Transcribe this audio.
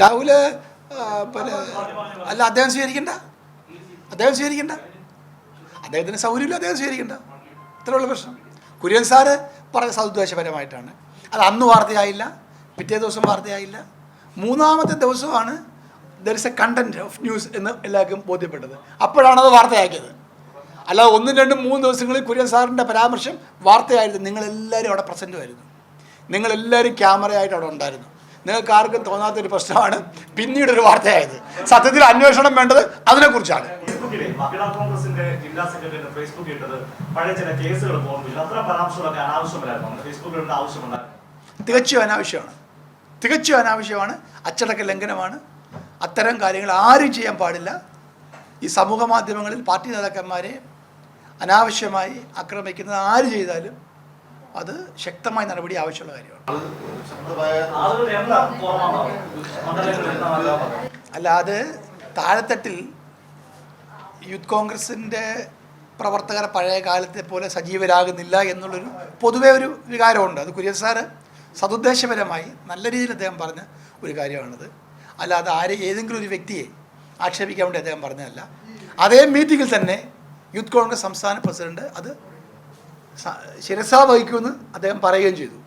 രാഹുല് പിന്നെ അല്ല, അദ്ദേഹം സ്വീകരിക്കണ്ട, അദ്ദേഹത്തിന് സൗകര്യമില്ല, അദ്ദേഹം സ്വീകരിക്കണ്ട. ഇത്രയുള്ള പ്രശ്നം. കുര്യൻ സാറ് പറഞ്ഞ സതുദ്ദേശപരമായിട്ടാണ്. അത് അന്ന് വാർത്തയായില്ല, പിറ്റേ ദിവസം വാർത്തയായില്ല, മൂന്നാമത്തെ ദിവസമാണ് there is A content of news എന്ന് എല്ലാവർക്കും ബോധ്യപ്പെട്ടത്. അപ്പോഴാണത് വാർത്തയാക്കിയത്. അല്ലാതെ 1, 2, 3 ദിവസങ്ങളിൽ കുര്യൻ സാറിൻ്റെ പരാമർശം വാർത്തയായിരുന്നു. നിങ്ങളെല്ലാവരും അവിടെ പ്രസൻറ്റുമായിരുന്നു, നിങ്ങളെല്ലാവരും ക്യാമറയായിട്ട് അവിടെ ഉണ്ടായിരുന്നു. നിങ്ങൾക്ക് ആർക്കും തോന്നാത്തൊരു പ്രശ്നമാണ് പിന്നീടൊരു വാർത്തയായത്. സത്യത്തിൽ അന്വേഷണം വേണ്ടത് അതിനെക്കുറിച്ചാണ്. തികച്ചും അനാവശ്യമാണ്, അച്ചടക്ക ലംഘനമാണ്. അത്തരം കാര്യങ്ങൾ ആരും ചെയ്യാൻ പാടില്ല. ഈ സമൂഹ മാധ്യമങ്ങളിൽ പാർട്ടി നേതാക്കന്മാരെ അനാവശ്യമായി ആക്രമിക്കുന്നത് ആര് ചെയ്താലും അത് ശക്തമായ നടപടി ആവശ്യമുള്ള കാര്യമാണ്. അല്ല, അത് താഴെത്തട്ടിൽ യൂത്ത് കോൺഗ്രസിൻ്റെ പ്രവർത്തകർ പഴയ കാലത്തെ പോലെ സജീവരാകുന്നില്ല എന്നുള്ളൊരു പൊതുവേ ഒരു വികാരമുണ്ട്. അത് കുര്യൻ സാറ് സതുദ്ദേശപരമായി നല്ല രീതിയിൽ അദ്ദേഹം പറഞ്ഞ ഒരു കാര്യമാണത്. അല്ലാതെ ഏതെങ്കിലും ഒരു വ്യക്തിയെ ആക്ഷേപിക്കാൻ വേണ്ടി അദ്ദേഹം പറഞ്ഞതല്ല. അതേ മീറ്റിങ്ങിൽ തന്നെ യൂത്ത് കോൺഗ്രസ് സംസ്ഥാന പ്രസിഡന്റ് അത് ശിരസാ വഹിക്കുമെന്ന് അദ്ദേഹം പറയുകയും ചെയ്തു.